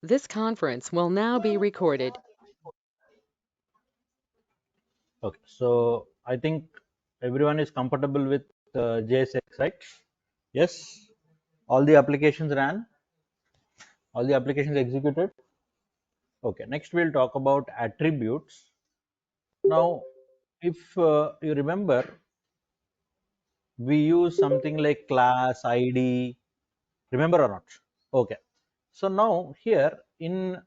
This conference will now be recorded. Okay, so I think everyone is comfortable with JSX, right? Yes, all the applications ran, all the applications executed. Okay, next we'll talk about attributes. Now, if you remember, we use something like class, ID, remember or not? Okay, so now here in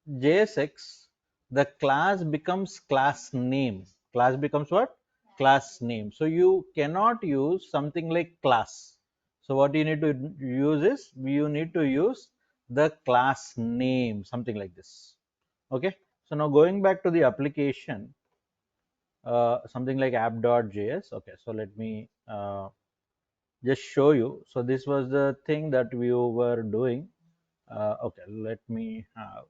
JSX, the class becomes class name. Class becomes what? Class name. So you cannot use something like class. So what you need to use is you need to use the class name, something like this. Okay. So now going back to the application, something like app.js. Okay. So let me just show you. So this was the thing that we were doing. Okay. Let me have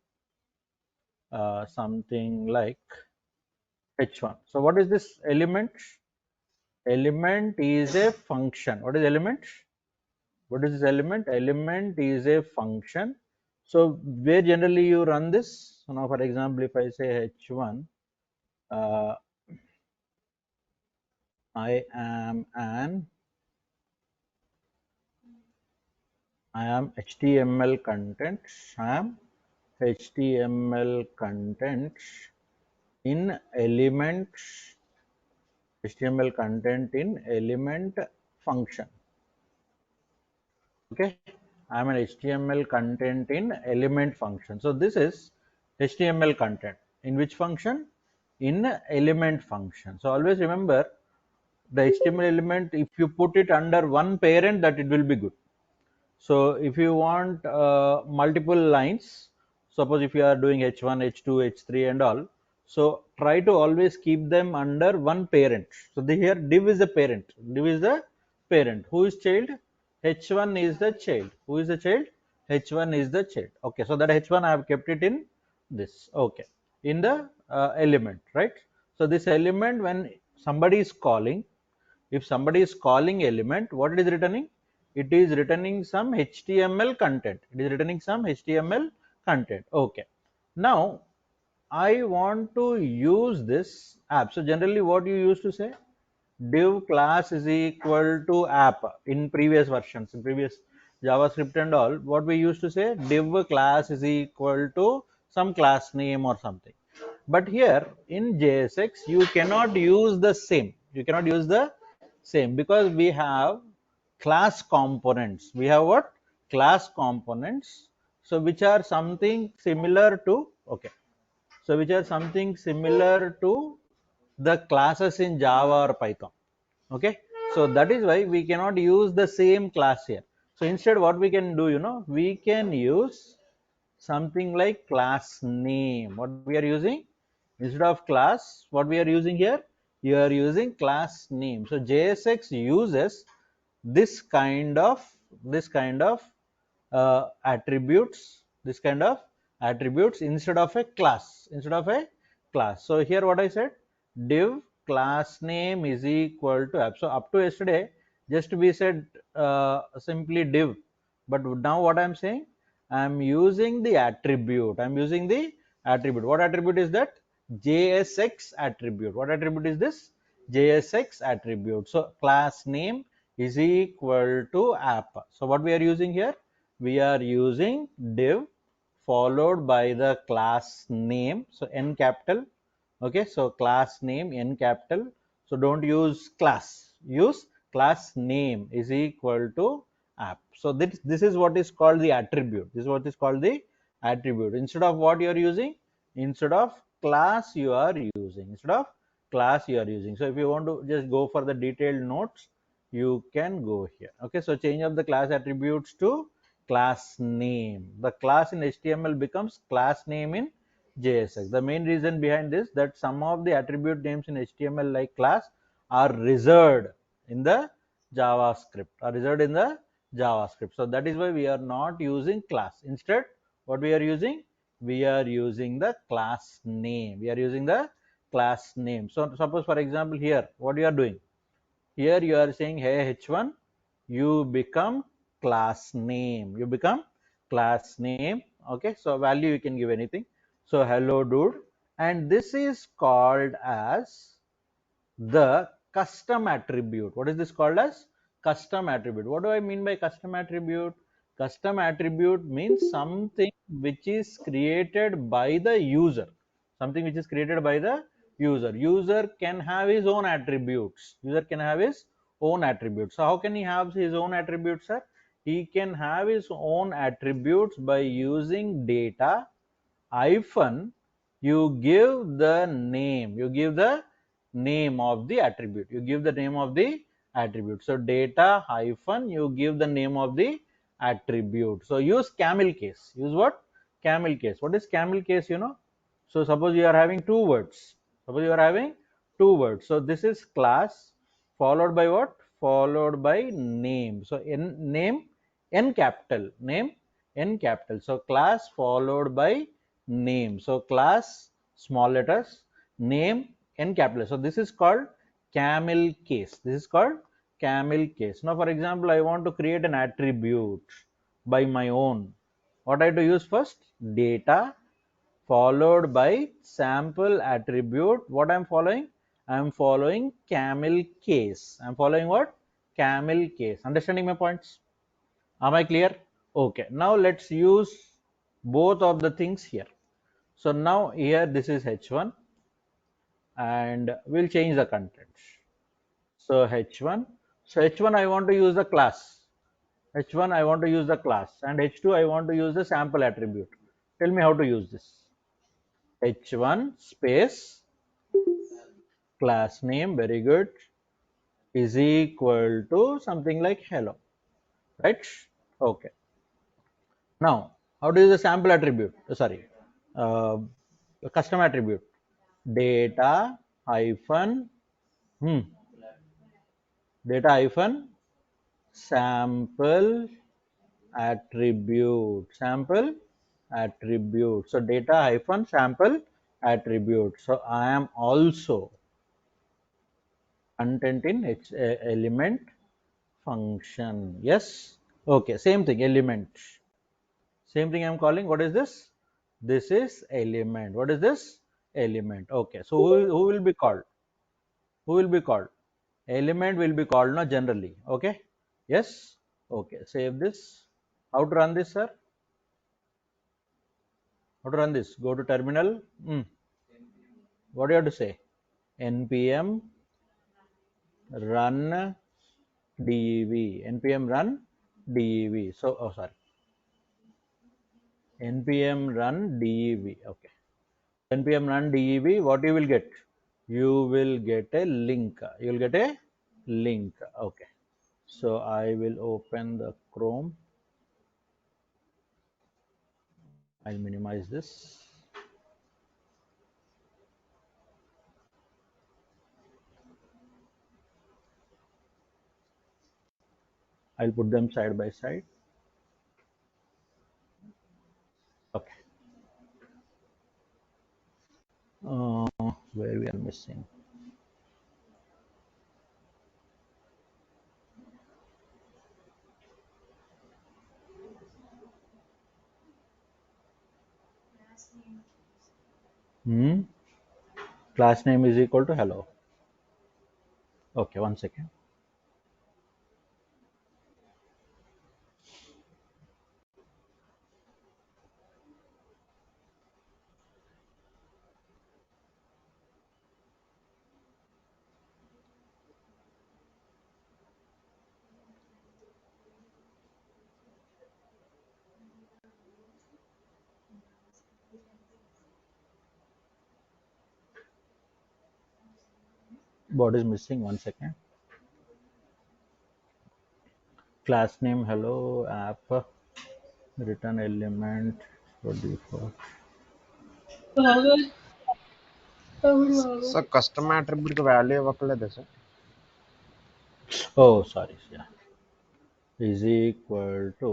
something like h1. So what is this element? Element is a function. What is element? What is this element? Element is a function. So where generally you run this? So now for example, if I say h1, uh, I am HTML content. I am HTML content in element HTML content in element function. Okay, I'm an HTML content in element function. So this is HTML content in which function? In element function. So always remember the HTML element, if you put it under one parent, that it will be good. So if you want multiple lines, suppose if you are doing h1, h2, h3 and all, so try to always keep them under one parent. So here div is the parent. Div is the parent. Who is child? h1 is the child. Who is the child? h1 is the child. Okay, so that h1 I have kept it in this. Okay, in the element, right? So this element, when somebody is calling, if somebody is calling element, what it is returning? It is returning some HTML content. It is returning some HTML content. Okay. Now I want to use this app. So generally what you used to say, div class is equal to app in previous versions, in previous JavaScript and all, what we used to say, div class is equal to some class name or something. But here in JSX, you cannot use the same. You cannot use the same because we have class components. We have what? Class components. So which are something similar to, okay. So which are something similar to the classes in Java or Python. Okay. So that is why we cannot use the same class here. So instead what we can do, we can use something like class name. What we are using? Instead of class, what we are using here? You are using class name. So JSX uses this kind of this kind of attributes, this kind of attributes instead of a class, instead of a class. So here what I said, div class name is equal to app. So up to yesterday just we said simply div, but now what I'm saying, I'm using the attribute. I'm using the attribute. What attribute is that? JSX attribute. What attribute is this? JSX attribute. So class name is equal to app. So what we are using here? We are using div followed by the class name. So n capital. Okay. So class name n capital. So don't use class. Use class name is equal to app. So this is what is called the attribute. This is what is called the attribute. Instead of what you are using? Instead of class you are using. Instead of class you are using. So if you want to just go for the detailed notes, you can go here. Okay. So change of the class attributes to class name. The class in HTML becomes class name in JSX. The main reason behind this, that some of the attribute names in HTML like class are reserved in the JavaScript, are reserved in the JavaScript. So that is why we are not using class. Instead, what we are using? We are using the class name. We are using the class name. So suppose for example here, what you are doing? Here you are saying, hey h1, you become class name. You become class name Okay, so value you can give anything. So hello dude, and this is called as the custom attribute. What is this called as? Custom attribute. What do I mean by custom attribute? Custom attribute means something which is created by the user. Something which is created by the user. User can have his own attributes. User can have his own attributes. So how can he have his own attributes, sir? He can have his own attributes by using data hyphen, you give the name, you give the name of the attribute, you give the name of the attribute. So data hyphen, you give the name of the attribute. So use camel case. Use what? Camel case. What is camel case? You know, so suppose you are having two words. Suppose you are having two words. So this is class followed by what? Followed by name. So in name, n capital, name n capital. So class followed by name. So class small letters, name n capital. So this is called camel case. This is called camel case. Now for example, I want to create an attribute by my own. What I have to use first? Data followed by sample attribute. What I'm following? I'm following camel case. I'm following what? Camel case. Understanding my points? Am I clear? Okay. Now let's use both of the things here. So now here this is h1 and we'll change the contents. So h1. So h1 I want to use the class. H1 I want to use the class and h2 I want to use the sample attribute. Tell me how to use this. H1 space class name, very good, is equal to something like hello, right? Okay. Now, how to use the sample attribute? Sorry, uh, the custom attribute. Data hyphen hmm, data hyphen sample attribute. Sample attribute. So data hyphen sample attribute. So I am also content in element function. Yes. Okay. Same thing. Element. Same thing I'm calling. What is this? This is element. What is this? Element. Okay. So who will be called? Who will be called? Element will be called now generally. Okay. Yes. Okay. Save this. How to run this, sir? How to run this? Go to terminal. What do you have to say? npm run dev. npm run dev. So, oh, sorry. npm run dev. Okay. npm run dev, what you will get? You will get a link. You will get a link. Okay. So I will open the Chrome. I'll minimize this. I'll put them side by side. Okay. Where we are missing? Class name is equal to hello. Okay, 1 second. What is missing? 1 second. Class name hello app return element for default. Sir, custom attribute value ఇవ్వట్లేదు sir. Oh, sorry. Yeah, is equal to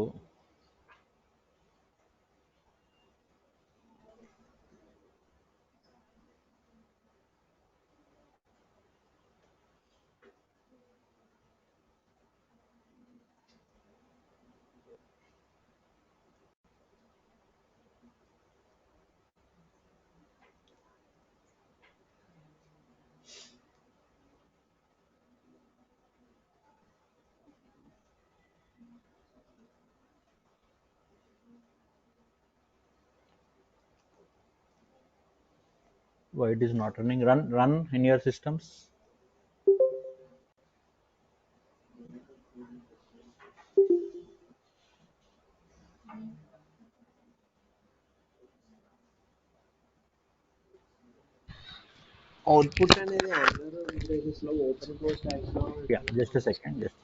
Why it is not running? Run in your systems. Output అనేది Android basis లో open source types లో Yeah, just a second. Just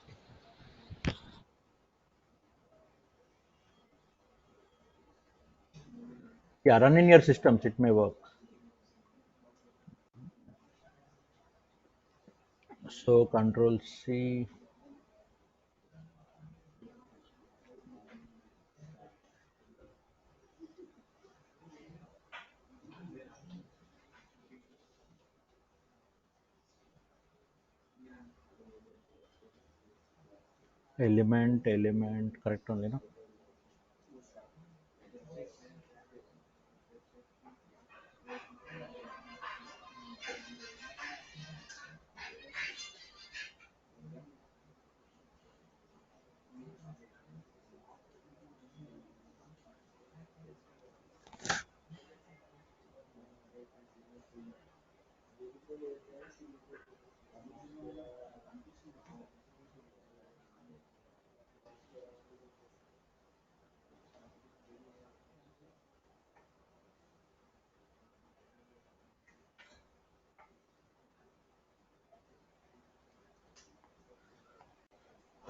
yeah, run in your systems. It may work. So Control C. Element, correct only, no?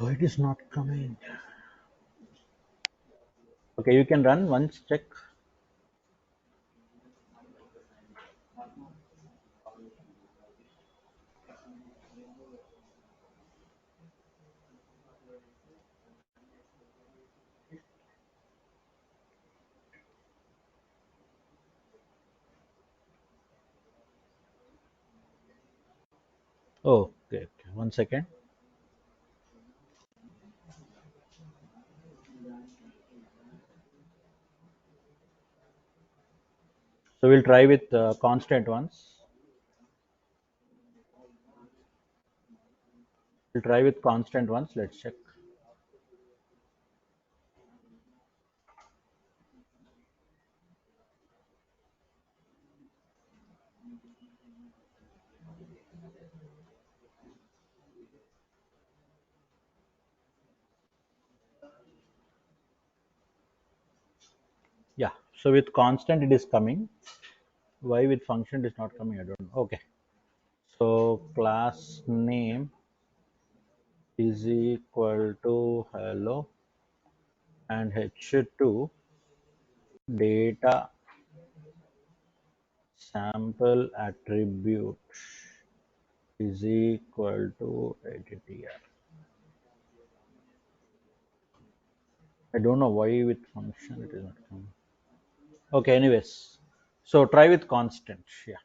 Oh, it is not coming. Okay, you can run once, check. Oh, okay, okay. 1 second. So we'll try with constant ones. We'll try with constant ones. Let's check. Yeah. So with constant it is coming. Why with function it is not coming? I don't know. Okay. So class name is equal to hello and h2 data sample attribute is equal to attr. I don't know why with function it is not coming. Okay, anyways. So try with constant. Yeah.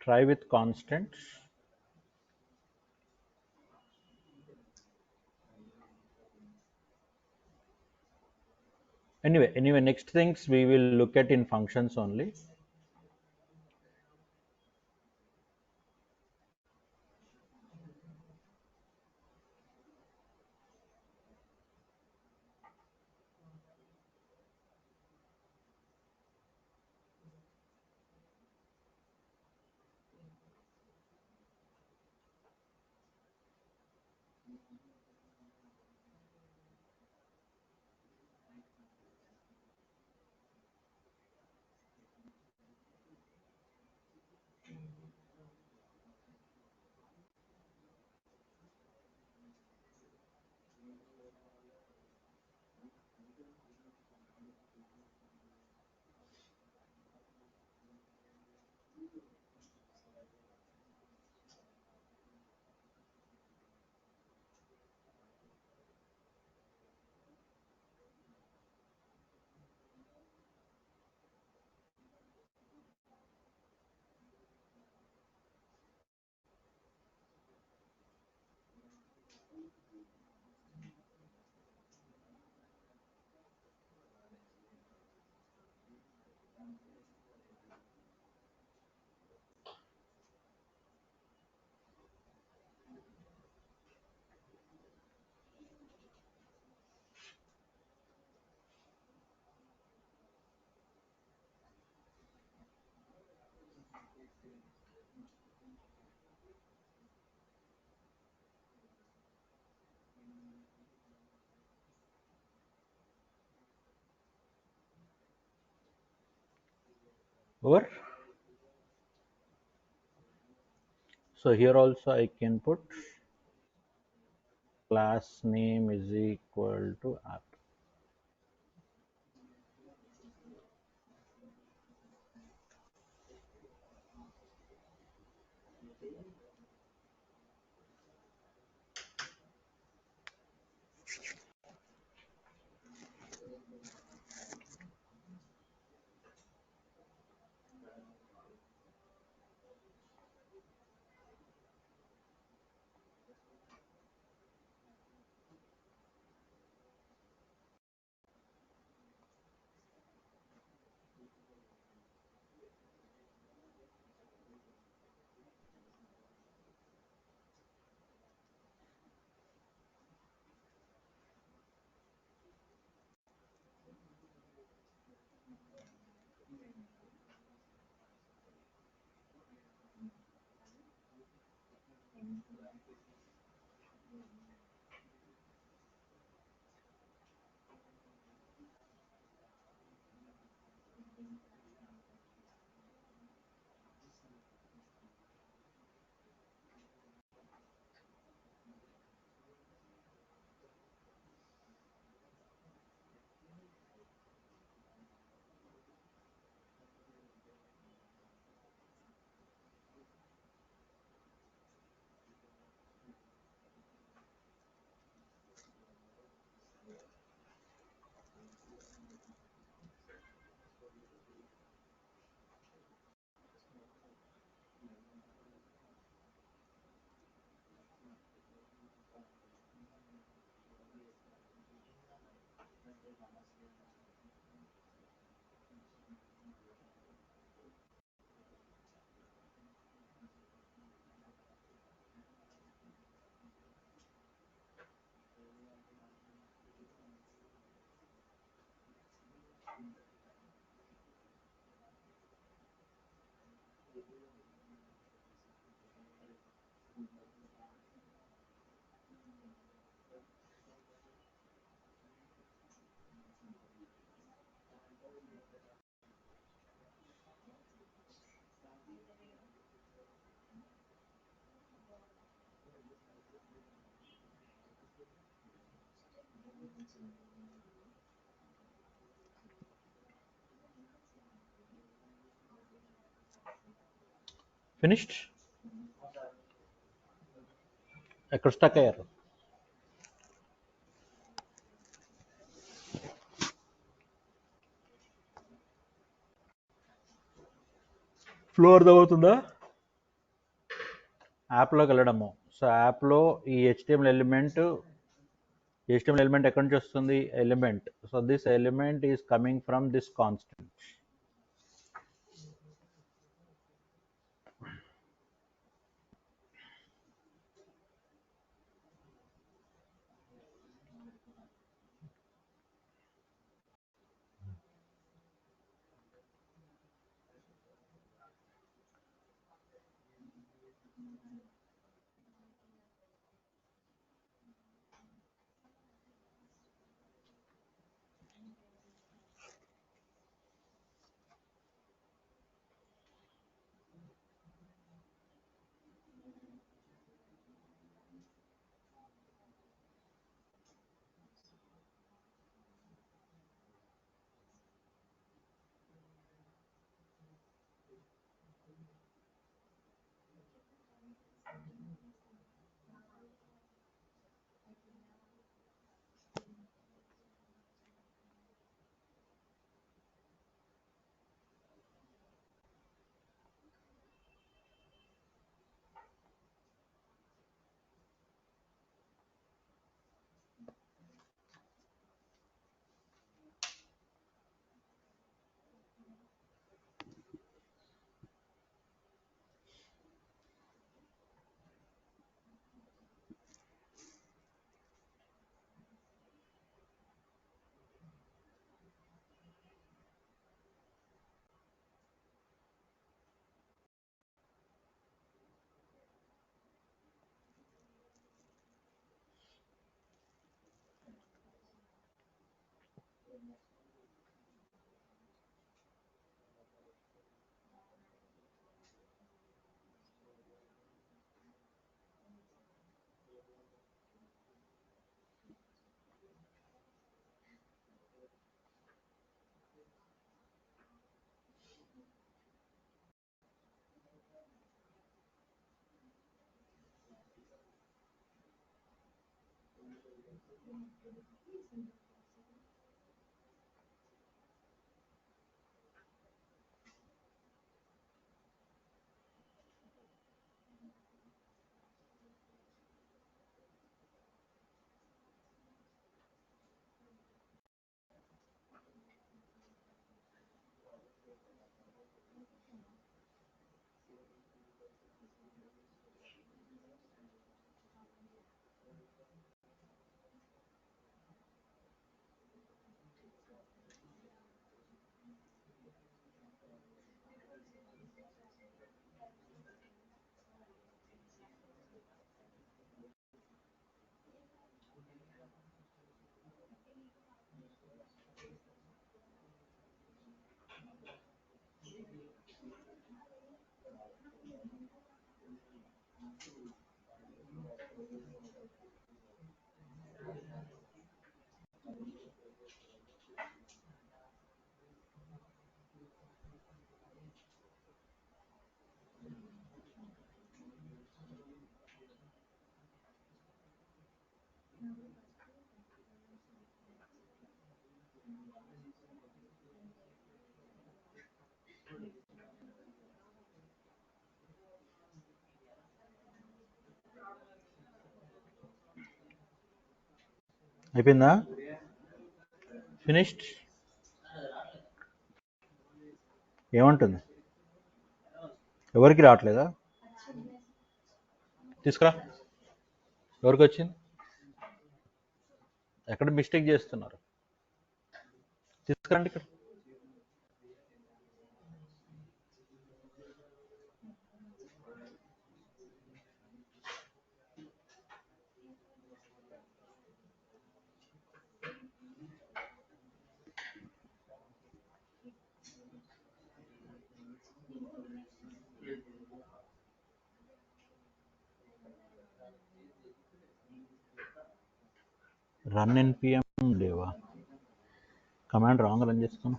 Try with constant. Anyway, next things we will look at in functions only. over. So here also I can put class name is equal to app. Finished? ఎక్కడ stuck అయ్యారు? Flow అర్థమవుతుందా? యాప్లోకి వెళ్ళడము. So యాప్లో ఈ HTML element ఎక్కడి నుంచి వస్తుంది? Element. So this element is coming from this constant. అయిపోయిందా? ఫినిష్డ్. ఏమంటుంది? ఎవరికి రావట్లేదా? తీసుకురా. ఎవరికి వచ్చింది? ఎక్కడ మిస్టేక్ చేస్తున్నారు? తీసుకురండి ఇక్కడ. రన్ npm లేవా? కమాండ్ రాంగ్ రన్ చేస్తాను.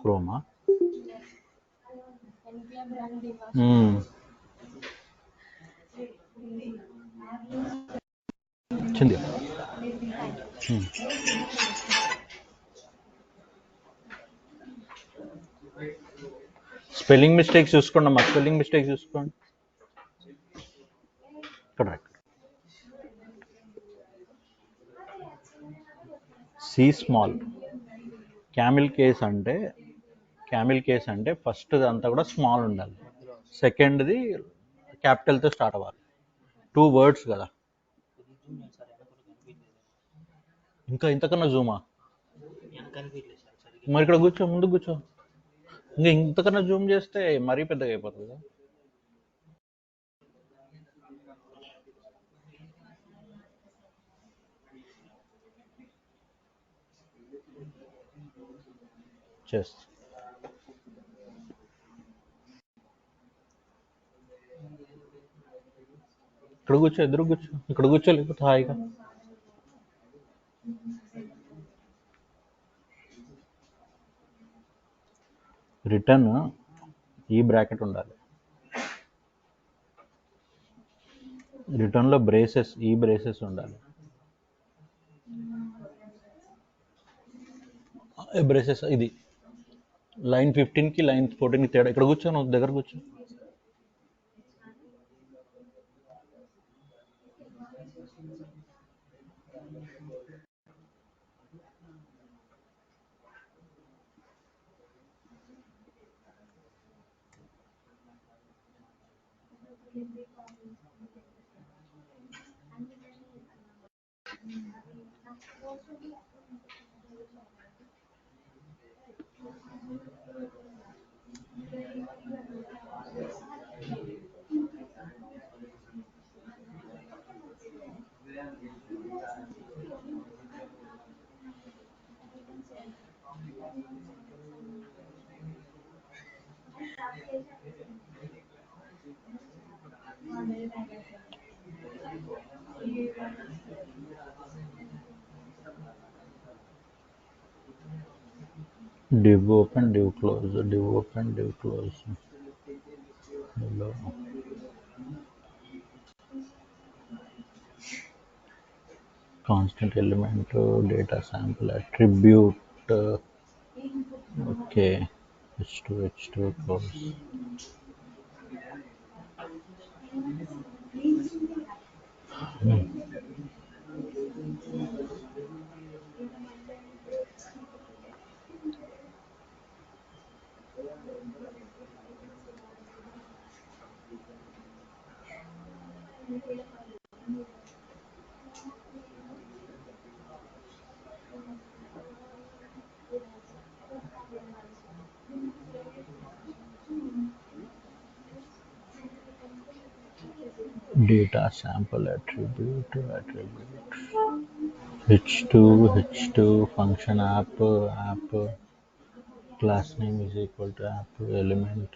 క్రోమా వచ్చింది. స్పెల్లింగ్ మిస్టేక్స్ చూసుకోండి అమ్మా. స్పెల్లింగ్ మిస్టేక్స్ చూసుకోండి. ఇక్కడ సి స్మాల్. క్యామిల్ కేస్ అంటే ఫస్ట్ అంతా కూడా స్మాల్ ఉండాలి, సెకండ్ది క్యాపిటల్తో స్టార్ట్ అవ్వాలి. 2 words కదా. ఇంకా ఇంతకన్నా జూమా? మరి ఇక్కడ కూర్చో, ముందు కూర్చో. ఇంకా ఇంతకన్నా జూమ్ చేస్తే మరీ పెద్దగా అయిపోతుంది కదా. చేస్తా. ఇక్కడ కూర్చో, ఎదురు కూర్చో. ఇక్కడ కూర్చో, లేకపోతే హాయిగా. రిటర్న్ ఈ బ్రాకెట్ ఉండాలి. రిటర్న్లో బ్రేసెస్, ఈ బ్రేసెస్ ఉండాలి. బ్రేసెస్ ఇది లైన్ 15కి లైన్ 14కి తేడా. ఇక్కడ కూర్చో, నువ్వు దగ్గర కూర్చో. div open, div close, div open, div close. Hello. Constant element, data sample attribute. Okay, h2 close. Data sample attribute h2 function app class name is equal to app element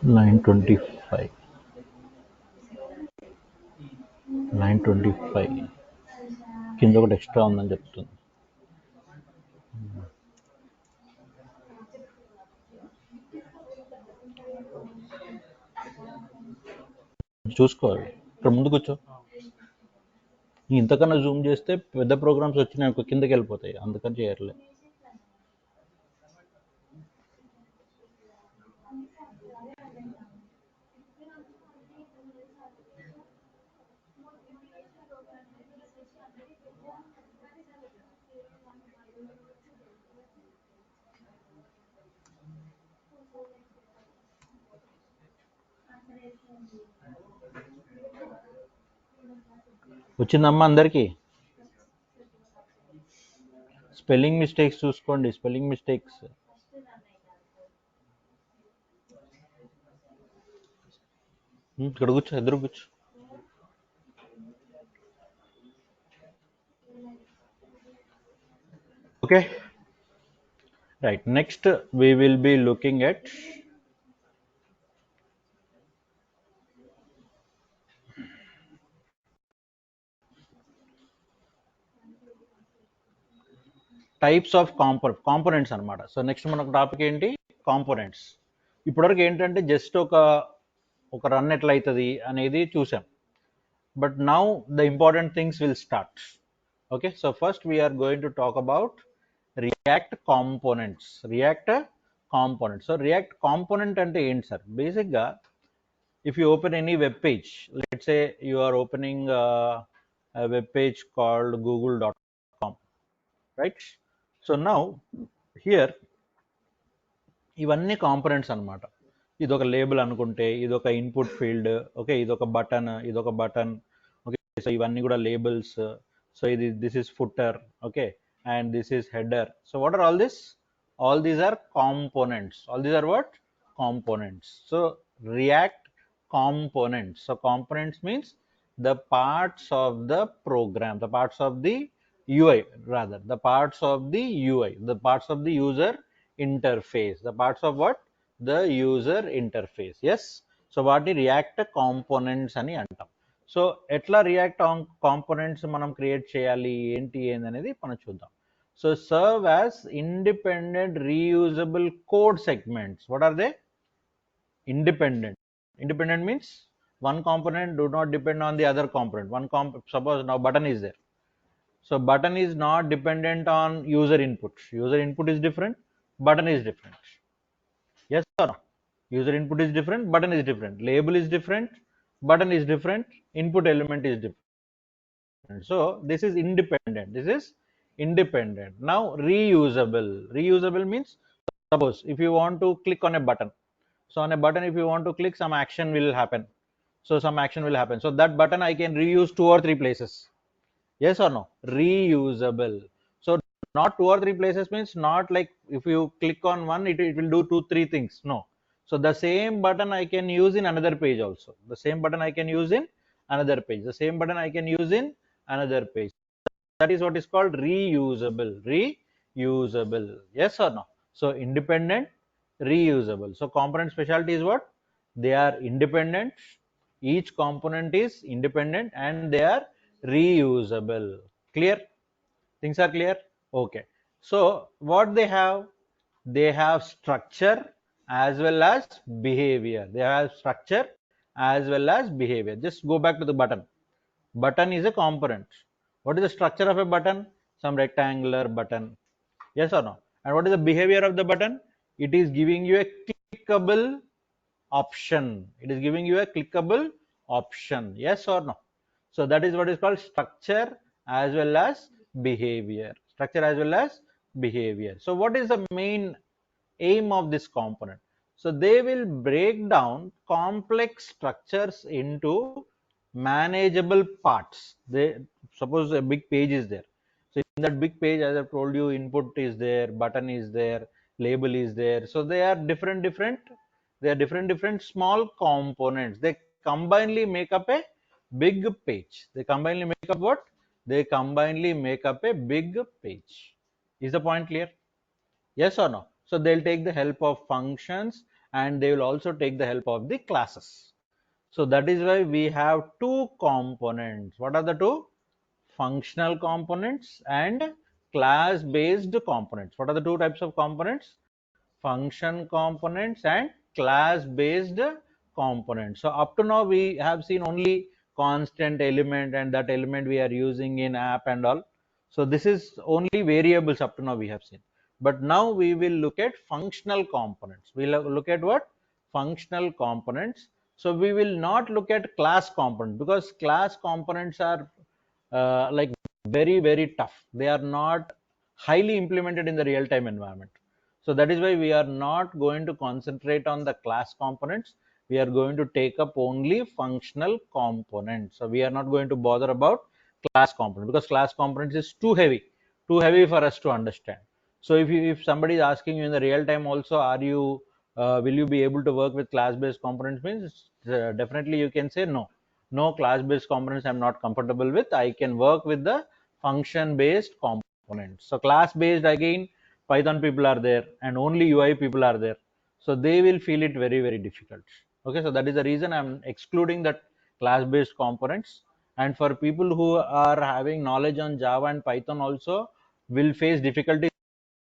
line 25 కింద ఒకటి extra ఉందని చెప్తుంది. చూసుకోవాలి, ఇక్కడ ముందు కూర్చో. ఇంతకన్నా Zoom చేస్తే పెద్ద ప్రోగ్రామ్స్ వచ్చినాయి కిందకి వెళ్ళిపోతాయి, అందుకని చేయట్లే. వచ్చిందమ్మా అందరికీ? స్పెల్లింగ్ మిస్టేక్స్ చూసుకోండి, స్పెల్లింగ్ మిస్టేక్స్. ఇక్కడ కూర్చో, ఎదురు కూర్చో. Okay, right, next we will be looking at types of components అనమాట. సో నెక్స్ట్ మనకు టాపిక్ ఏంటి? కాంపోనెంట్స్. ఇప్పటివరకు ఏంటంటే జస్ట్ ఒక రన్ ఎట్లా అవుతుంది అనేది చూసాం, but now the important things will start. Okay, so first we're going to talk about React components. So React component అంటే ఏంటి సార్? బేసిక్గా if you open any web page, let's say you are opening a web page called google.com, right? So now here ఇవన్నీ components అనమాట. ఇదొక label అనుకుంటే, ఇదొక input field, okay, ఇదొక button, okay, so ఇవన్నీ కూడా లేబుల్స్. సో ఇది this is footer, okay, and this is header. So what are all this? All these are components. All these are what? Components. So React components. So components means the parts of the program, the parts of the UI, rather the parts of the UI, the parts of the user interface, the parts of what? The user interface. Yes, so వాటిని react components అని అంటాం. So ఎట్లా react components మనం create చేయాలి, ఏంటి అనేది మనం చూద్దాం. So serve as independent reusable code segments. What are they? Independent means one component do not depend on the other component. Suppose now button is there, so button is not dependent on user input. User input is different, button is different. Yes or no? User input is different, button is different, label is different, button is different, input element is different. So this is independent. Now reusable means, suppose if you want to click on a button, so on a button if you want to click, some action will happen. So some action will happen. So that button I can reuse 2 or 3 places. Yes or no? Reusable. So not 2 or 3 places means not like if you click on one, it will do 2, 3 things. No. So the same button I can use in another page also. The same button I can use in another page. The same button I can use in another page. That is what is called reusable. Reusable. Yes or no? So independent, reusable. So component specialty is what? They are independent. Each component is independent and they are reusable. Clear? Things are clear? Okay. So what they have? They have structure as well as behavior. They have structure as well as behavior. Just go back to the button. Button is a component. What is the structure of a button? Some rectangular button. Yes or no? And what is the behavior of the button? It is giving you a clickable option. It is giving you a clickable option. Yes or no? So that is what is called structure as well as behavior. Structure as well as behavior. So what is the main aim of this component? So they will break down complex structures into manageable parts. They suppose a big page is there. So in that big page, as I've told you, input is there, button is there, label is there. So they are different small components. They combinedly make up a big page. They combinedly make up what? They combinedly make up a big page. Is the point clear? Yes or no? So they'll take the help of functions and they will also take the help of the classes. So that is why we have two components. What are the two? Functional components and class based components. What are the two types of components? Function components and class based components. So up to now we have seen only constant element, and that element we are using in app and all. So this is only variables up to now we have seen. But now we will look at functional components. We'll look at what? Functional components. So we will not look at class components, because class components are like very tough. They are not highly implemented in the real time environment. So that is why we are not going to concentrate on the class components. We are going to take up only functional components. So we are not going to bother about class component, because class components is too heavy for us to understand. So if somebody is asking you in the real time also, are you will you be able to work with class based components, means definitely you can say no class based components I'm not comfortable with. I can work with the function based components. So class based, again, Python people are there and only UI people are there, so they will feel it very difficult. Okay, so that is the reason I'm excluding that class based components. And for people who are having knowledge on Java and Python also will face difficulties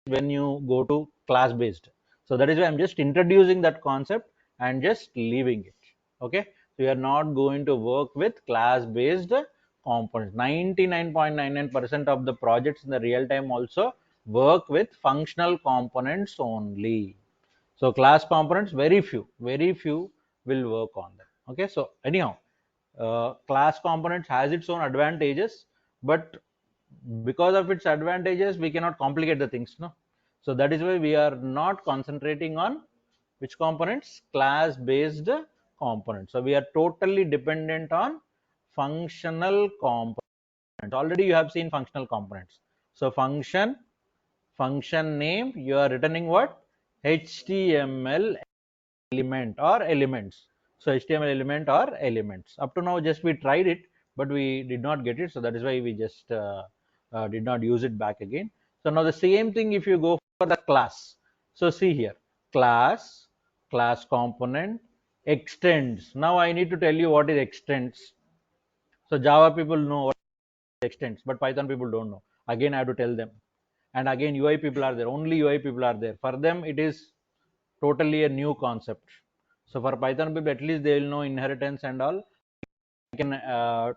when you go to class based. So that is why I'm just introducing that concept and just leaving it. Okay, so we are not going to work with class based components. 99.99% of the projects in the real time also work with functional components only. So class components, very few will work on them. Okay, so anyhow, class components has its own advantages, but because of its advantages we cannot complicate the things, no. So that is why we are not concentrating on which components? Class based components. So we are totally dependent on functional components. Already you have seen functional components. So function name, you are returning what? HTML element or elements. So HTML element or elements. Up to now just we tried it, but we did not get it. So that is why we just did not use it back again. So now the same thing if you go for the class. So see here, class component, extends. Now I need to tell you what is extends. So Java people know what extends, but Python people don't know. Again I have to tell them. And again UI people are there, only UI people are there. For them it is totally a new concept. So for Python people, at least they will know inheritance and all. I can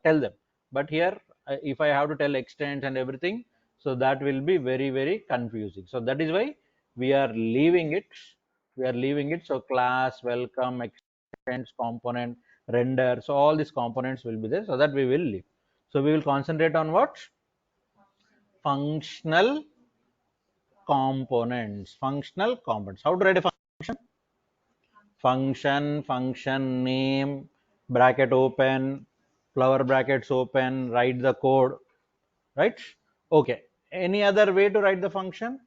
tell them. But here, if I have to tell extents and everything, so that will be very confusing. So that is why we are leaving it. So class, welcome, extents, component, render. So all these components will be there. So that we will leave. So we will concentrate on what? Functional components. Functional components. How to write a function? Function name, bracket open, flower brackets open, write the code, right? Okay. Any other way to write the function?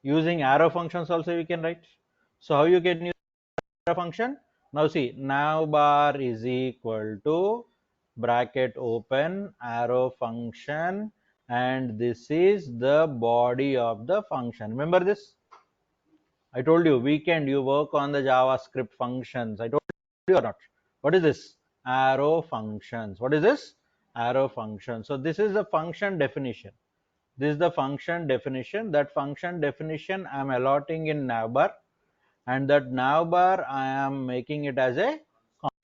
Using arrow functions also you can write. So how you can use arrow function? Now see, navbar is equal to bracket open, arrow function, and this is the body of the function. Remember this? I told you weekend you work on the JavaScript functions. I told you or not? What is this? Arrow functions. What is this? Arrow function. So this is the function definition. This is the function definition. That function definition I am allotting in navbar, and that navbar I am making it as a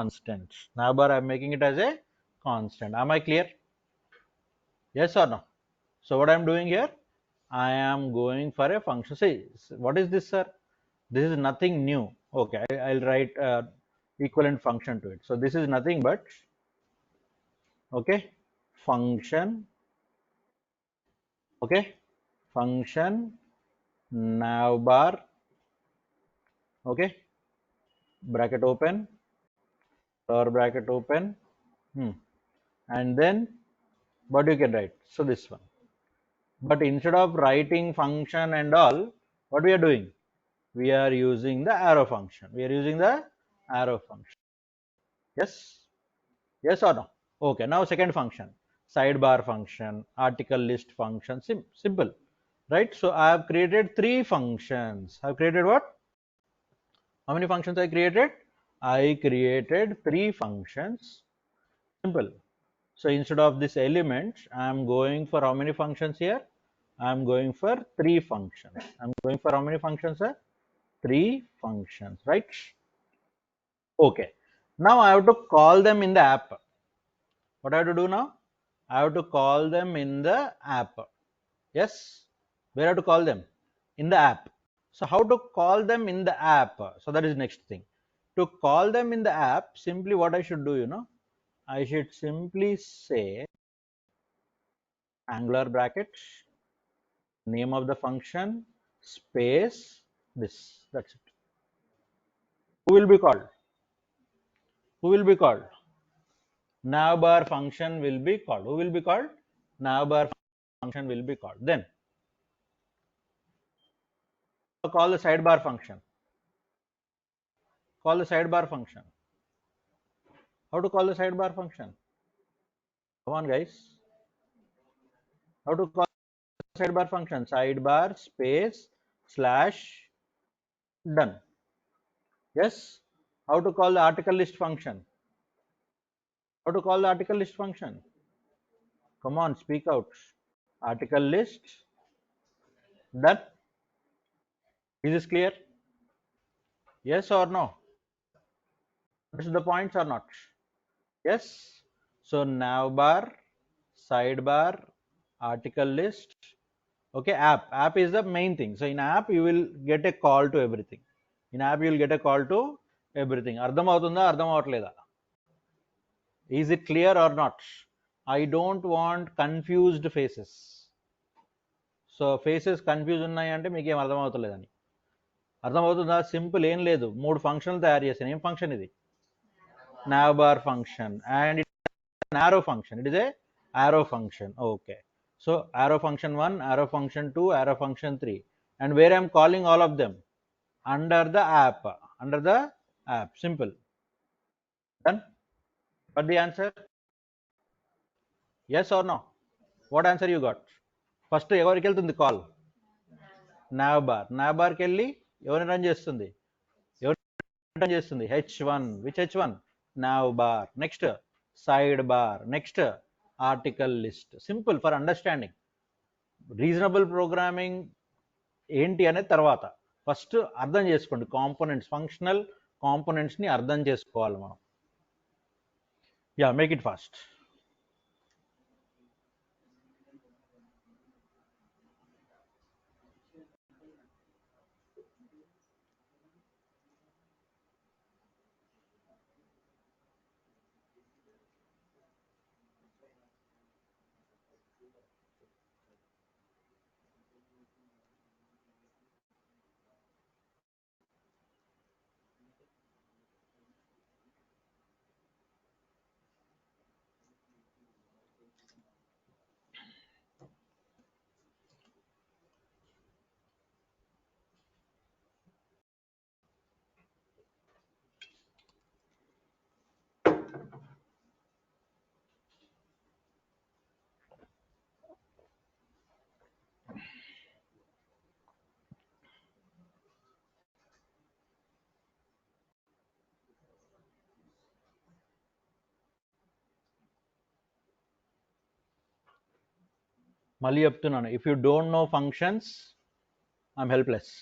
constant. Navbar I am making it as a constant. Am I clear? Yes or no? So what I am doing here? I am going for a function. See, what is this, sir? This is nothing new. Okay, I'll write equivalent function to it. So this is nothing but, okay, function, okay, function navbar, okay, bracket open, or bracket open, and then what you can write. So this one. But instead of writing function and all, what we are doing? We are using the arrow function. We are using the arrow function. Yes? Yes or no? Okay, now second function, sidebar function, article list function, simple, right? So I have created three functions. I have created what? How many functions I created? I created three functions. Simple. So instead of this element, I am going for how many functions here? I am going for three functions. I am going for how many functions, sir? Three functions, right? Okay. Now I have to call them in the app. What I have to do now? I have to call them in the app. Yes? Where I have to call them? In the app. So how to call them in the app? So that is next thing. To call them in the app, simply what I should do, I should simply say angular bracket, name of the function, space, this. That's it. Who will be called? Who will be called? Navbar function will be called. Who will be called? Navbar function will be called. Then call the sidebar function. Call the sidebar function. How to call the sidebar function? Come on, guys. How to call the sidebar function? Sidebar space slash done. Yes. How to call the article list function? How to call the article list function? Come on, speak out. Article list done. Is this clear? Yes or no? This is the points or not? Yes. So navbar, sidebar, article list. Okay, app is the main thing. So in app you will get a call to everything. In app you will get a call to everything. అర్థం అవుతుందా అర్థం అవ్వట్లేదా? Is it clear or not? I don't want confused faces. So faces confuse ఉన్నాయి అంటే మీకు ఏం అర్థం అవుతలేదని. అర్థం అవుతుందా? సింపుల్, ఏం లేదు, మూడు ఫంక్షన్లు తయారు చేశాను. ఏం ఫంక్షన్ ఇది? navbar function, and it's an arrow function. It is a arrow function. Okay, so arrow function 1, arrow function 2, arrow function 3, and where I am calling all of them? Under the app. Under the app. Simple. Done. But the answer? Yes or no? What answer you got? First ఎవరికి వెళ్తుంది call? navbar కి వెళ్ళి ఎవరిని run చేస్తుంది? ఎవరిని run చేస్తుంది? h1. which h1? navbar. Next sidebar. Next article list. Simple for understanding. Reasonable programming ఏంటి అనేది తర్వాత. ఫస్ట్ అర్థం చేసుకోండి కాంపోనెంట్స్, ఫంక్షనల్ కాంపోనెంట్స్ని అర్థం చేసుకోవాలి మనం. Yeah, make it fast. మళ్ళీ చెప్తున్నాను, if you don't know functions I'm helpless.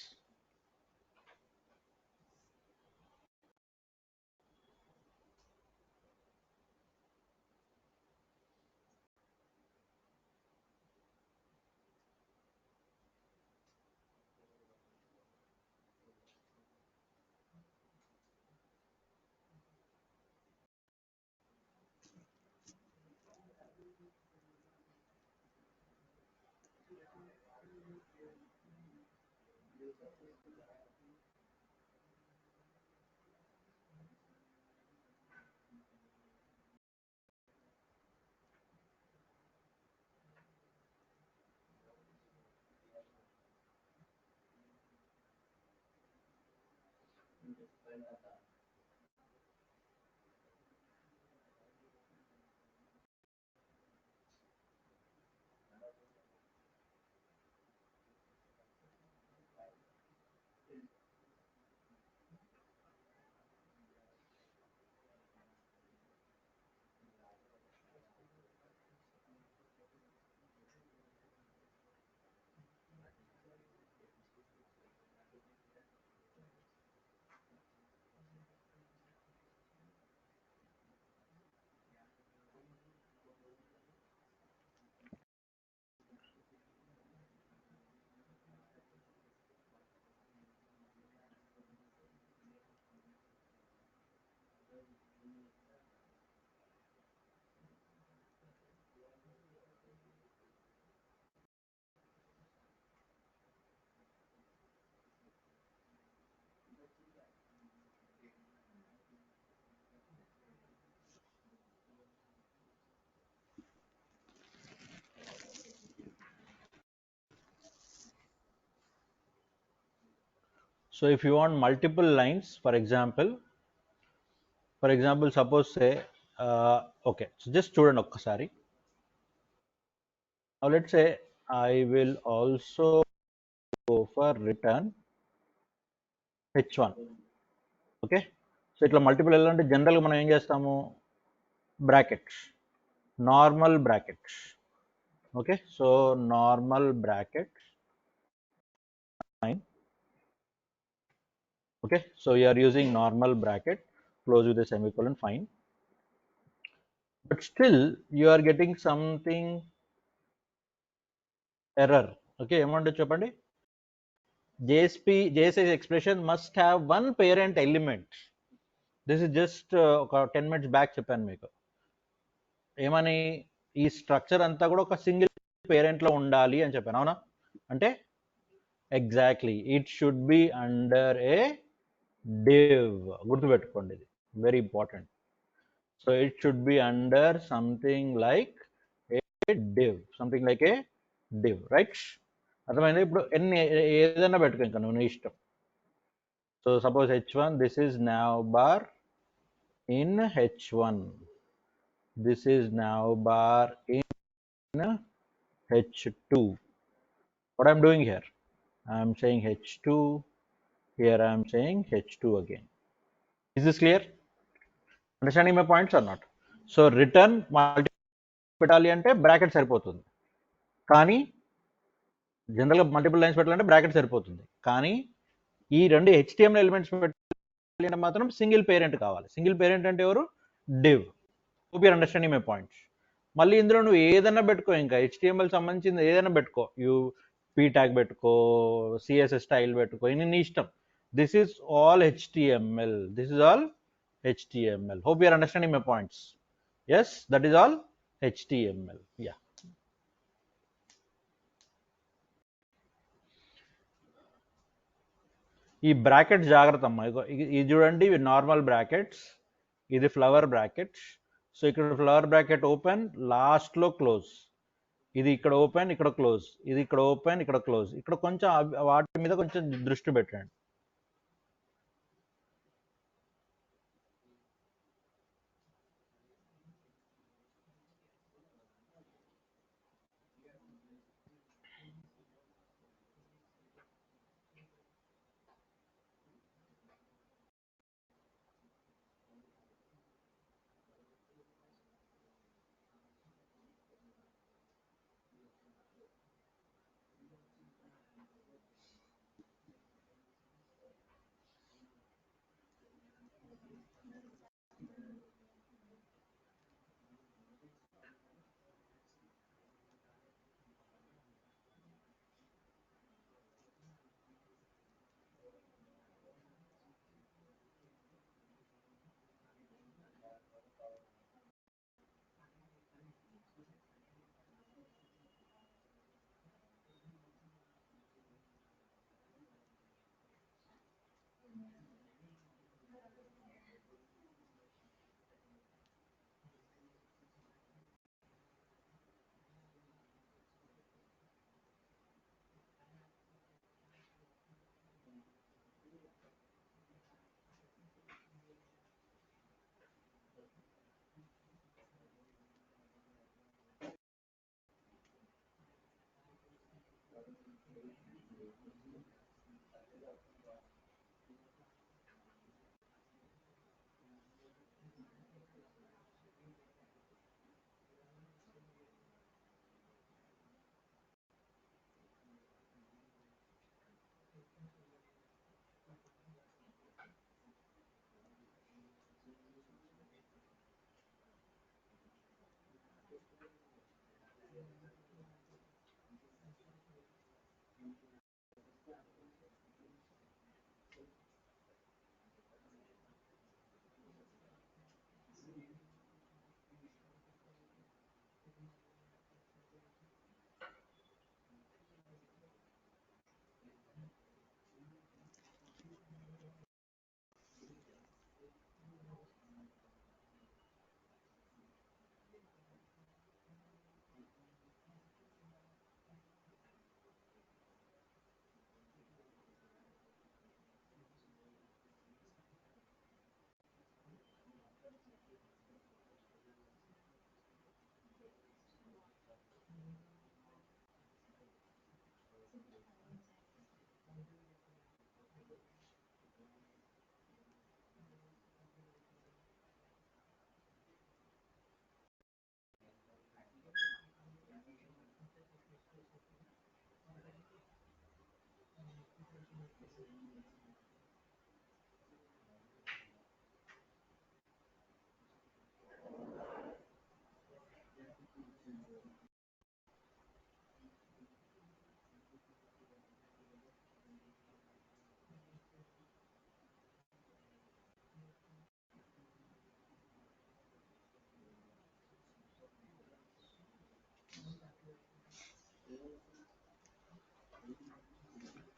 So if you want multiple lines, for example, suppose say, okay, so just చూడండి ఒక్కసారి. Now let's say I will also go for return h1. Okay, so ఇట్లా multiple వెళ్ళాలంటే జనరల్గా మనం ఏం చేస్తాము, brackets, normal brackets. Okay, so normal brackets, fine. Okay, so you are using normal bracket, close with a semicolon, fine. But still you are getting something error. Okay, ఏమంటే చెప్పండి, JSP expression must have one parent element. This is just ఒక 10 minutes back చెప్పాను మీకు. ఏమని, ఈ structure అంతా కూడా ఒక సింగిల్ పేరెంట్లో ఉండాలి అని చెప్పాను, అవునా? అంటే exactly it should be under A div. గుర్తుపెట్టుకోండి, ఇది very important. So it should be under something like A div, something like A div, right? అర్థమైంది? ఇప్పుడు ఏదైనా పెట్టుకో, ఇంకా నువ్వు ఇష్టం. So suppose h1, this is navbar in h1, this is navbar in h2. What I'm doing here, I'm saying h2, here I'm saying h2 again. Is this clear? Understanding my points or not? So return పెట్టాలి అంటే bracket సరిపోతుంది, కానీ జనరల్గా multiple lines పెట్టాలంటే bracket సరిపోతుంది, కానీ ఈ రెండు HTML ఎలిమెంట్స్ పెట్టాలి అంటే మాత్రం సింగిల్ పేరెంట్ కావాలి. సింగిల్ పేరెంట్ అంటే ఎవరు, div. hope you're understanding my points. మళ్ళీ ఇందులో నువ్వు ఏదైనా పెట్టుకో, ఇంకా HTML సంబంధించింది ఏదైనా పెట్టుకో, p ట్యాగ్ పెట్టుకో, CSS స్టైల్ పెట్టుకో, నీ ఇష్టం. This is all HTML, this is all HTML. hope you're understanding my points. Yes, that is all HTML. Yeah. ఈ బ్రాకెట్స్ జాగ్రత్త అమ్మా, ఇది చూడండి, ఇవి నార్మల్ బ్రాకెట్స్, ఇది ఫ్లవర్ బ్రాకెట్స్. సో ఇక్కడ ఫ్లవర్ బ్రాకెట్ ఓపెన్, లాస్ట్లో క్లోజ్, ఇది ఇక్కడ ఓపెన్, ఇక్కడ క్లోజ్, ఇది ఇక్కడ ఓపెన్, ఇక్కడ క్లోజ్. ఇక్కడ కొంచెం వాటి మీద కొంచెం దృష్టి పెట్టండి.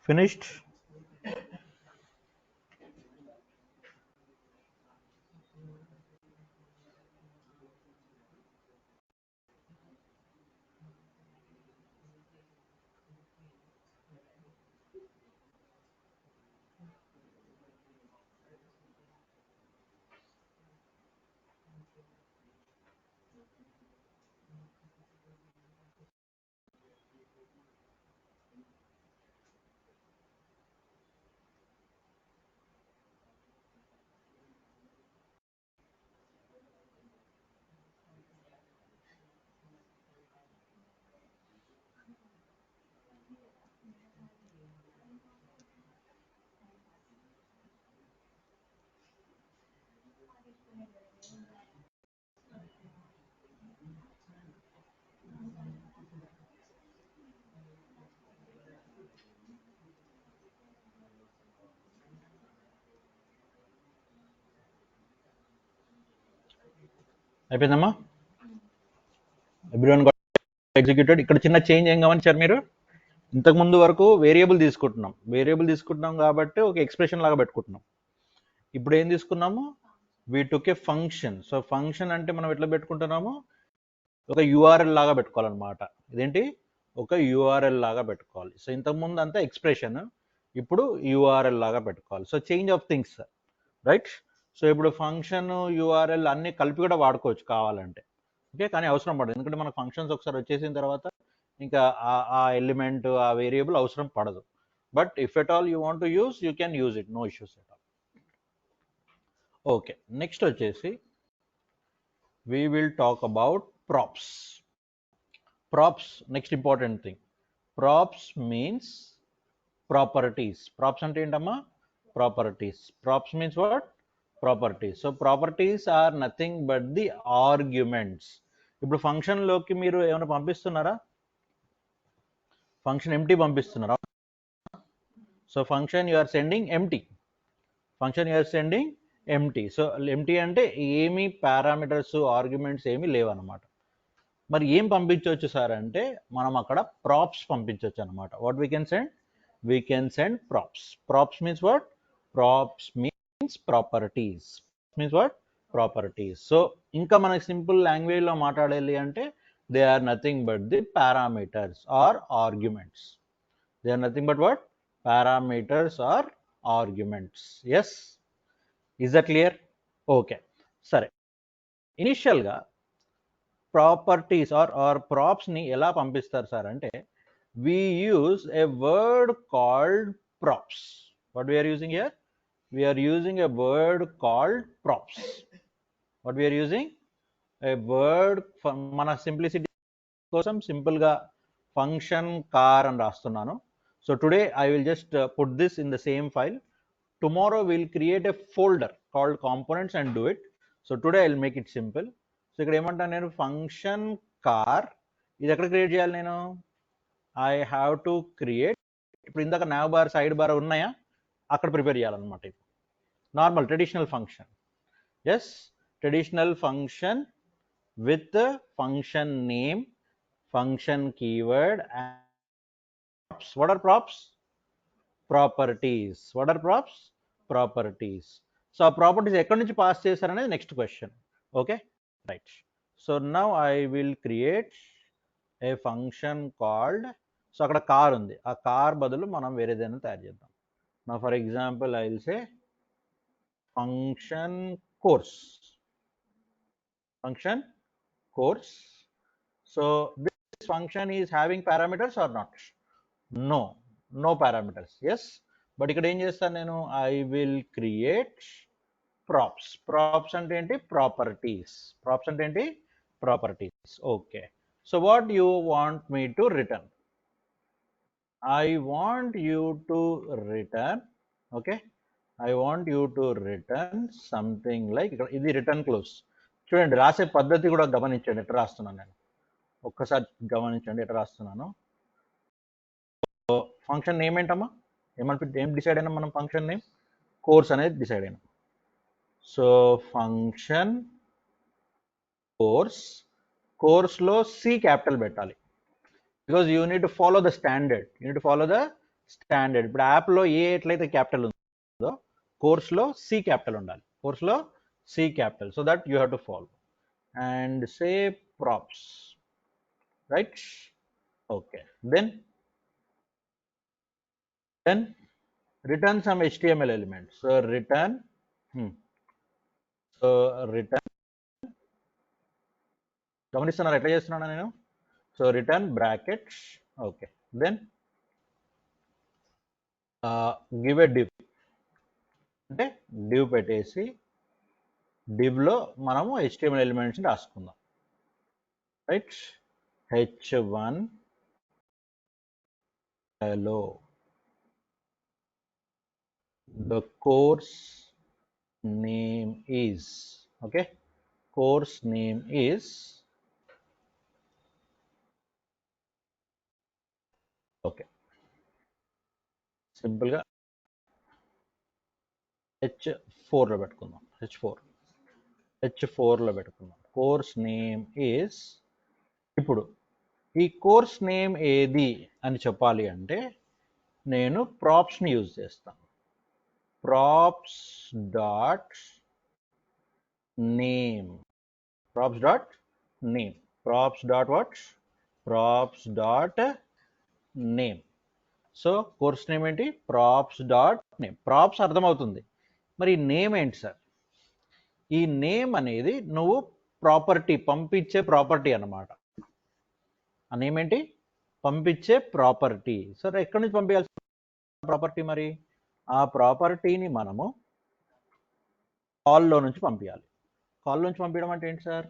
Finished? అయిపోయిందమ్మా? Everyone got executed. ఇక్కడ చిన్న చేంజ్ ఏం గమనించారు మీరు? ఇంతకుముందు వరకు వేరియబుల్ తీసుకుంటున్నాం కాబట్టి ఒక ఎక్స్ప్రెషన్ లాగా పెట్టుకుంటున్నాం. ఇప్పుడు ఏం తీసుకున్నాము? We took A function. So function అంటే మనం ఎట్లా పెట్టుకుంటున్నాము? ఒక యూఆర్ఎల్ లాగా పెట్టుకోవాలన్నమాట. ఇదేంటి? ఒక యూఆర్ఎల్ లాగా పెట్టుకోవాలి. సో ఇంతకుముందు అంతా ఎక్స్ప్రెషన్, ఇప్పుడు యూఆర్ఎల్ లాగా పెట్టుకోవాలి. So change of things, right? So ఇప్పుడు ఫంక్షన్, యూఆర్ఎల్ అన్ని కలిపి కూడా వాడుకోవచ్చు కావాలంటే, ఓకే? కానీ అవసరం పడదు, ఎందుకంటే మనకు ఫంక్షన్స్ ఒకసారి వచ్చేసిన తర్వాత ఇంకా ఆ ఎలిమెంట్, ఆ వేరియబుల్ అవసరం పడదు. But if at all you want to use, you can use it, no issues at all. Okay, next వచ్చేసి we will talk about props. Props, next important thing. Props means properties. Props ante entama? Properties. Props means what? Properties. So properties are nothing but the arguments. ఇప్పుడు function లోకి మీరు ఏమైనా పంపిస్తున్నారా? Function empty పంపిస్తున్నారా? So function you are sending empty. Function you are sending empty. So empty అంటే ఏమి parameters, arguments ఏమి లేవన్నమాట. మరి ఏం పంపించవచ్చు సార్ అంటే మనం అక్కడ ప్రాప్స్ పంపించవచ్చు అనమాట. What we can send? We can send props. Props means what? Props means properties. Means what? Properties. So ఇంకా మనకి సింపుల్ లాంగ్వేజ్లో మాట్లాడాలి అంటే they are nothing but the parameters or arguments. They are nothing but what? Parameters or arguments. Yes, is that clear? Okay, సరే. ఇనిషియల్గా properties are ప్రాప్స్ని ఎలా పంపిస్తారు sir అంటే we use a word called props. What we are using here? We are using a word called props. What we are using? A word, మన simplicity కోసం సింపుల్గా function car అని రాస్తున్నాను. So today I will just put this in the same file. Tomorrow we'll create a folder called components and do it. So today I'll make it simple. So ఇక్కడ ఏమంటాను నేను? Function car ఇది ఎక్కడ create చేయాలి నేను? I have to create, ఇప్పుడు ఇందాక nav bar side bar ఉన్నాయా, అక్కడ ప్రిపేర్ చేయాలన్నమాట. ఇది normal traditional function. Yes, traditional function with function name, function keyword, and props. What are props? Properties. What are props? Properties. So ఆ properties ఎక్కడి నుంచి pass చేశారనేది next question. Okay, right. So now I will create a function called, so అక్కడ car ఉంది, ఆ car బదులు మనం వేరేదైనా తయారు చేద్దాం. నా for example I will say function course. Function course. So this function is having parameters or not? No, no parameters. Yes, but ఇక్కడ ఏం చేస్తాను నేను? I will create props. Props అంటే ఏంటి? Properties. Props అంటే ఏంటి? Properties. Okay. So what you want me to return? I want you to return. Okay. I want you to return something like, ఇది return close. చూడండి, రాసే పద్ధతి కూడా గమనించండి ఎట్లా రాస్తున్నాను నేను. ఒక్కసారి గమనించండి ఎట్లా రాస్తున్నాను. ఫంక్షన్ నేమ్ ఏంటమ్మా? ఏం డిసైడ్ అయినా మనం? ఫంక్షన్ నేమ్ కోర్స్ అనేది డిసైడ్ అయినా. సో ఫంక్షన్ కోర్స్, కోర్స్లో సి క్యాపిటల్ పెట్టాలి, because you need to follow the standard. You need to follow the standard. ఇప్పుడు యాప్లో ఏ ఎట్లయితే క్యాపిటల్ ఉందో కోర్స్లో సి క్యాపిటల్ ఉండాలి. కోర్స్లో C capital, so that you have to follow. And say props, right? Okay, then return some HTML elements. So return గమనిస్తున్నారు ఎట్లా చేస్తున్నాను నేను? So return brackets. Okay, then give a div, అంటే div పెట్టేసి divలో మనము HTML ఎలిమెంట్స్ రాసుకుందాం. Right, h1 hello, the course name is, okay, course name is, okay, simple గా h4 లో పెట్టుకుందాం. h4 లో పెట్టుకుందాం. కోర్స్ నేమ్ ఈజ్, ఇప్పుడు ఈ కోర్స్ నేమ్ ఏది అని చెప్పాలి అంటే నేను ప్రాప్స్ని యూజ్ చేస్తాను. Props dot name, props dot name, props dot what? Props dot name. So course name ఏంటి? Props dot name. ప్రాప్స్ అర్థమవుతుంది, మరి నేమ్ ఏంటి సార్? ఈ నేమ్ అనేది నువ్వు ప్రాపర్టీ, పంపించే ప్రాపర్టీ అన్నమాట. ఆ నేమ్ ఏంటి? పంపించే ప్రాపర్టీ. సరే, ఎక్కడి నుంచి పంపించాల్సిన ప్రాపర్టీ? మరి ఆ ప్రాపర్టీని మనము కాల్లో నుంచి పంపించాలి. కాల్లో నుంచి పంపించడం అంటే ఏంటి సార్?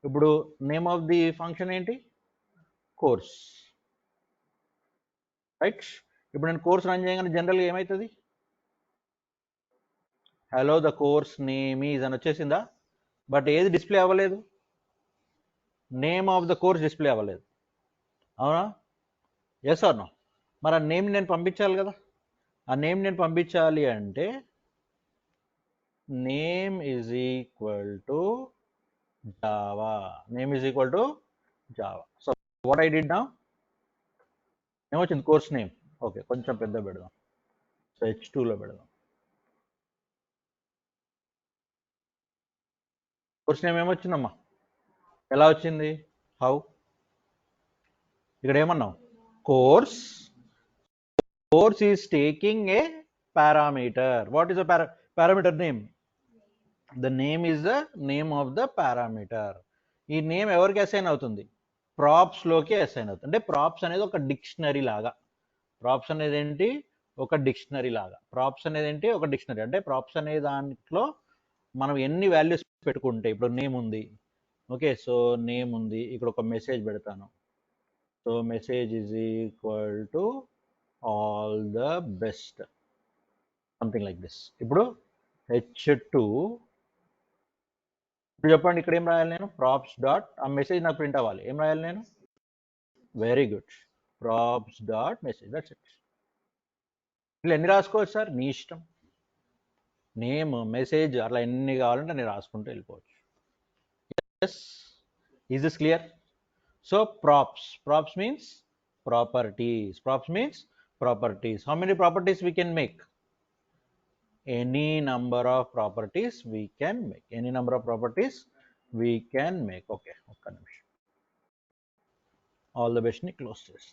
ఇప్పుడు నేమ్ ఆఫ్ ది ఫంక్షన్ ఏంటి? Course, right? ఇప్పుడు నేను కోర్స్ రన్ చేయగానే జనరల్గా ఏమవుతుంది? Hello the course name is అని వచ్చేసిందా? బట్ ఏది డిస్ప్లే అవ్వలేదు? Name of the course display అవ్వలేదు, అవునా? Yes or no? మరి ఆ నేమ్ నేను పంపించాలి కదా. ఆ నేమ్ నేను పంపించాలి అంటే name is equal to Java. Name is equal to Java. So what I did now, ఏమొచ్చింది? Course name. ఓకే, కొంచెం పెద్ద పెడదాం. సో h2లో పెడదాం. కోర్స్ నేమ్ ఏమొచ్చిందమ్మా? ఎలా వచ్చింది? హౌ? ఇక్కడ ఏమన్నావు? Course, course is taking a parameter. What is the parameter name? The name is the name of the parameter. ఈ నేమ్ ఎవరికి అసైన్ అవుతుంది? ప్రాప్స్ లోకి అసైన్ అవుతుంది. అంటే ప్రాప్స్ అనేది ఒక డిక్షనరీ లాగా. ప్రాప్స్ అనేది ఏంటి? ఒక డిక్షనరీ లాగా. ప్రాప్స్ అనేది ఏంటి? ఒక డిక్షనరీ. అంటే ప్రాప్స్ అనే దాంట్లో మనం ఎన్ని వాల్యూస్ పెట్టుకుంటే, ఇప్పుడు నేమ్ ఉంది, ఓకే, సో నేమ్ ఉంది, ఇక్కడ ఒక మెసేజ్ పెడతాను. So message is equal to all the best, something like this. ఇప్పుడు h2, ఇప్పుడు చెప్పండి ఇక్కడ ఏం రాయాలి నేను? ప్రాప్స్ డాట్, ఆ మెసేజ్ నాకు ప్రింట్ అవ్వాలి. ఏం రాయాలి నేను? Very good. Props dot message, that's it. ఇలా ఎన్ని రాసుకోవచ్చు సార్, నీ ఇష్టం. నేమ్, మెసేజ్, అట్లా ఎన్ని కావాలంటే అన్ని రాసుకుంటూ వెళ్ళిపోవచ్చు. Yes, is this clear? So props means properties. Props means properties. How many properties we can make? Any number of properties we can make. Any number of properties we can make. Okay, okay. All the best ni close this,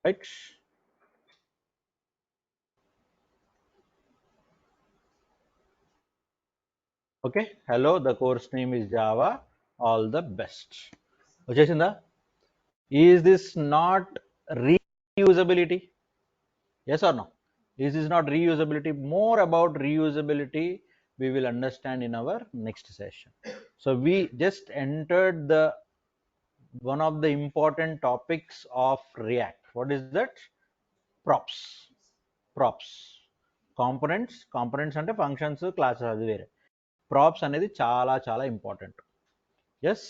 right? Okay, hello, the course name is Java. All the best. Vachesinda, is this not reusability? Yes or no? Is this not reusability? More about reusability we will understand in our next session. So we just entered the one of the important topics of React. What is that? Props. Components అంటే functions, classes, అది వేరే. Props అనేది చాలా చాలా important. Yes,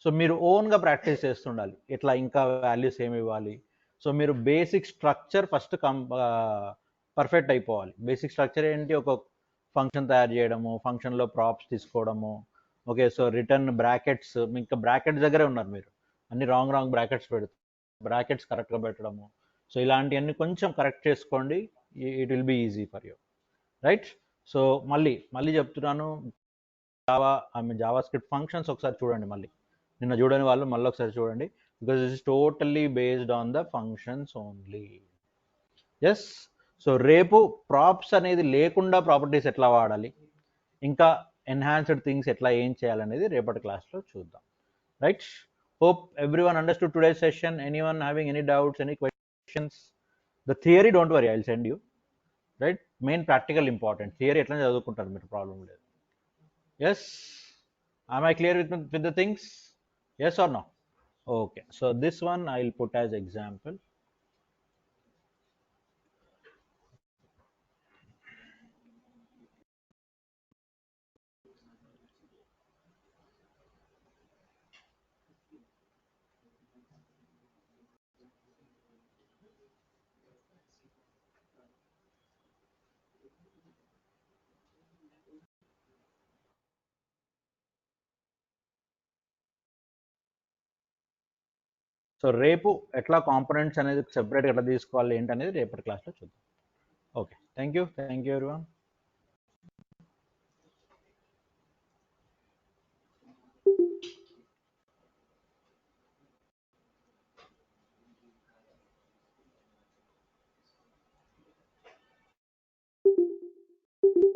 so మీరు ఓన్గా practice చేస్తుండాలి, ఇట్లా ఇంకా వాల్యూస్ ఏమి ఇవ్వాలి. సో మీరు బేసిక్ స్ట్రక్చర్ ఫస్ట్ పర్ఫెక్ట్ అయిపోవాలి. బేసిక్ స్ట్రక్చర్ ఏంటి? ఒక ఫంక్షన్ తయారు చేయడము, ఫంక్షన్లో ప్రాప్స్ తీసుకోవడము. ఓకే, సో రిటర్న్ బ్రాకెట్స్, ఇంకా బ్రాకెట్స్ దగ్గరే ఉన్నారు మీరు, అన్ని రాంగ్ బ్రాకెట్స్ పెడుతూ బ్రాకెట్స్ కరెక్ట్గా పెట్టడము. సో ఇలాంటివన్నీ కొంచెం కరెక్ట్ చేసుకోండి, it will be easy for you, right? So మళ్ళీ చెప్తున్నాను, జావా స్క్రిప్ట్ ఫంక్షన్స్ ఒకసారి చూడండి, మళ్ళీ నిన్న చూడని వాళ్ళు మళ్ళీ ఒకసారి చూడండి, because this is totally based on the functions only. Yes, so రేపు ప్రాప్స్ అనేది లేకుండా ప్రాపర్టీస్ ఎట్లా వాడాలి, ఇంకా ఎన్హాన్స్డ్ థింగ్స్ ఎట్లా ఏం చేయాలనేది రేపటి క్లాస్లో చూద్దాం, right? Hope everyone understood today's session. Anyone having any doubts, any questions? The theory don't worry, I will send you, right? Main practical important. Theory ఎట్లా చదువుకుంటారు మీరు, ప్రాబ్లం లేదు. Yes, am I clear with the things? Yes or no? Okay, so this one I'll put as example. So రేపు ఎట్లా components అనేది separate ఎట్లా తీసుకోవాలి ఏంటనేది రేపటి క్లాస్లో చూద్దాం. Okay, thank you everyone.